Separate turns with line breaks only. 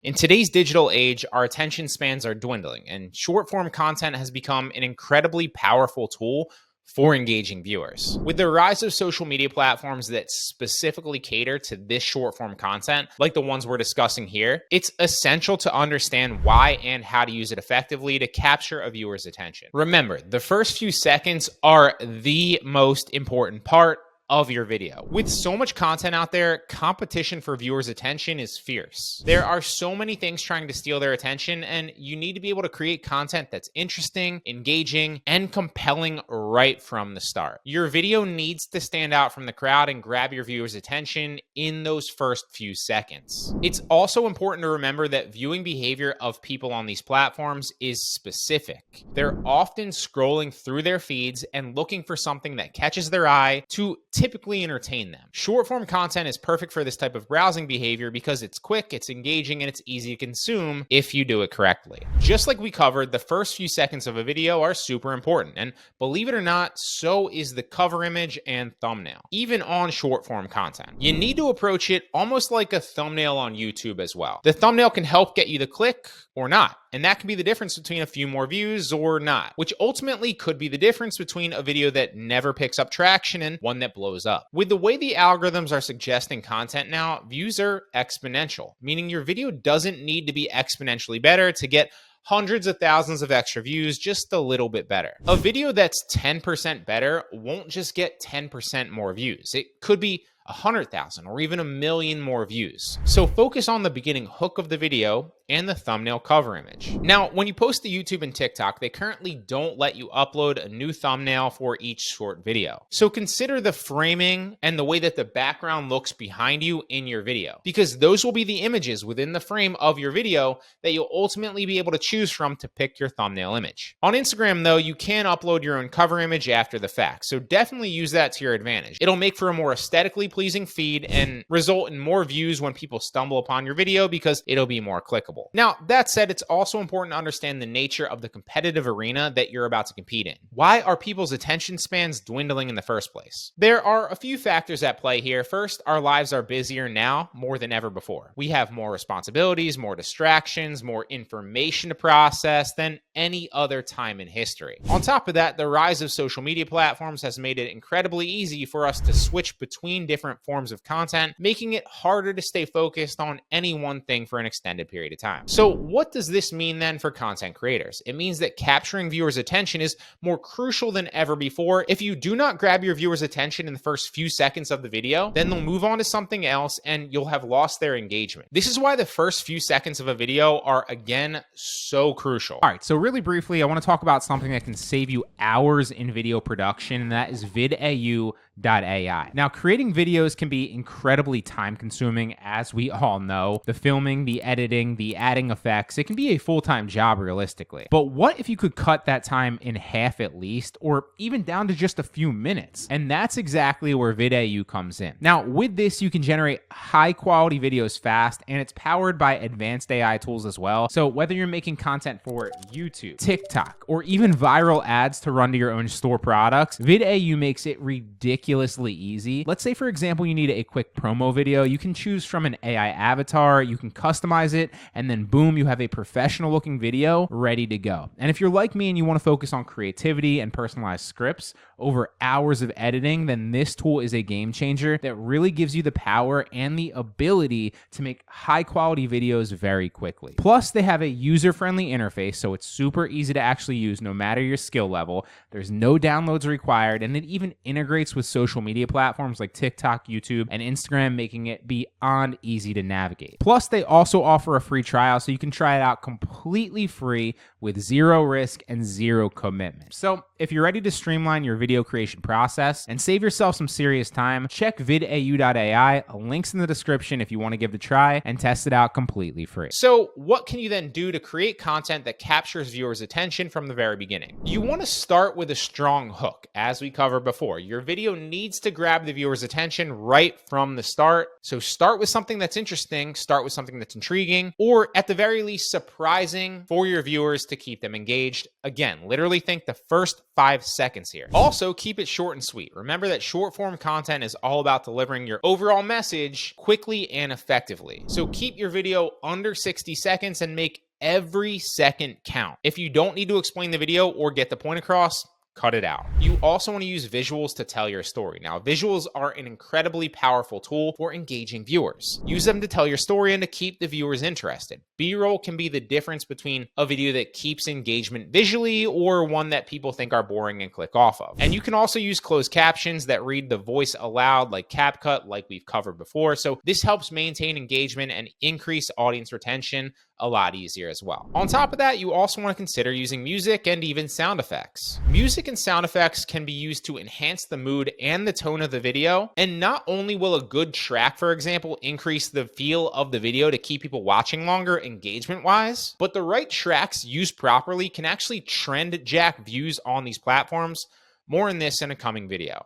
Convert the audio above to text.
In today's digital age, our attention spans are dwindling, and short form content has become an incredibly powerful tool for engaging viewers. With the rise of social media platforms that specifically cater to this short form content, like the ones we're discussing here, it's essential to understand why and how to use it effectively to capture a viewer's attention. Remember, the first few seconds are the most important part of your video. With so much content out there, competition for viewers' attention is fierce. There are so many things trying to steal their attention, and you need to be able to create content that's interesting, engaging, and compelling right from the start. Your video needs to stand out from the crowd and grab your viewers' attention in those first few seconds. It's also important to remember that viewing behavior of people on these platforms is specific. They're often scrolling through their feeds and looking for something that catches their eye to typically entertain them. Short form content is perfect for this type of browsing behavior because it's quick, it's engaging, and it's easy to consume if you do it correctly. Just like we covered, the first few seconds of a video are super important, and believe it or not, so is the cover image and thumbnail, even on short form content. You need to approach it almost like a thumbnail on YouTube as well. The thumbnail can help get you the click or not, and that can be the difference between a few more views or not, which ultimately could be the difference between a video that never picks up traction and one that blows up. With the way the algorithms are suggesting content now, views are exponential, meaning your video doesn't need to be exponentially better to get hundreds of thousands of extra views, just a little bit better. A video that's 10% better won't just get 10% more views. It could be 100,000 or even 1 million more views. So focus on the beginning hook of the video and the thumbnail cover image. Now, when you post to YouTube and TikTok, they currently don't let you upload a new thumbnail for each short video. So consider the framing and the way that the background looks behind you in your video, because those will be the images within the frame of your video that you'll ultimately be able to choose from to pick your thumbnail image. On Instagram, though, you can upload your own cover image after the fact, so definitely use that to your advantage. It'll make for a more aesthetically pleasing feed and result in more views when people stumble upon your video because it'll be more clickable. Now, that said, it's also important to understand the nature of the competitive arena that you're about to compete in. Why are people's attention spans dwindling in the first place? There are a few factors at play here. First, our lives are busier now more than ever before. We have more responsibilities, more distractions, more information to process than any other time in history. On top of that, the rise of social media platforms has made it incredibly easy for us to switch between different forms of content, making it harder to stay focused on any one thing for an extended period of time. So what does this mean then for content creators? It means that capturing viewers' attention is more crucial than ever before. If you do not grab your viewers' attention in the first few seconds of the video, then they'll move on to something else and you'll have lost their engagement. This is why the first few seconds of a video are, again, so crucial.
All right, so really briefly, I want to talk about something that can save you hours in video production, and that is vidau.ai. Now, creating videos can be incredibly time consuming, as we all know. The filming, the editing, the adding effects, it can be a full-time job realistically. But what if you could cut that time in half at least, or even down to just a few minutes? And that's exactly where vidau comes in. Now, with this, you can generate high quality videos fast, and it's powered by advanced AI tools as well. So whether you're making content for YouTube, TikTok, or even viral ads to run to your own store products, vidau makes it ridiculously easy. Let's say, for example, you need a quick promo video. You can choose from an AI avatar, you can customize it, and then boom, you have a professional looking video ready to go. And if you're like me and you want to focus on creativity and personalized scripts over hours of editing, then this tool is a game changer that really gives you the power and the ability to make high quality videos very quickly. Plus, they have a user-friendly interface, so it's super easy to actually use no matter your skill level. There's no downloads required, and it even integrates with social media platforms like TikTok, YouTube, and Instagram, making it beyond easy to navigate. Plus, they also offer a free trial, so you can try it out completely free with zero risk and zero commitment. So if you're ready to streamline your video creation process and save yourself some serious time, check vidau.ai. Links in the description if you want to give it a try and test it out completely free.
So what can you then do to create content that captures viewers' attention from the very beginning? You want to start with a strong hook. As we covered before, your video needs to grab the viewer's attention right from the start. So start with something that's interesting, start with something that's intriguing, or at the very least surprising for your viewers to keep them engaged. Again, literally think the first 5 seconds here. Also, keep it short and sweet. Remember that short form content is all about delivering your overall message quickly and effectively. So keep your video under 60 seconds and make every second count. If you don't need to explain the video or get the point across, cut it out. You also want to use visuals to tell your story. Now, visuals are an incredibly powerful tool for engaging viewers. Use them to tell your story and to keep the viewers interested. B-roll can be the difference between a video that keeps engagement visually or one that people think are boring and click off of. And you can also use closed captions that read the voice aloud, like CapCut, like we've covered before. So this helps maintain engagement and increase audience retention a lot easier as well. On top of that, you also want to consider using music and even sound effects. Music and sound effects can be used to enhance the mood and the tone of the video. And not only will a good track, for example, increase the feel of the video to keep people watching longer engagement-wise, but the right tracks used properly can actually trend jack views on these platforms. More on this in a coming video.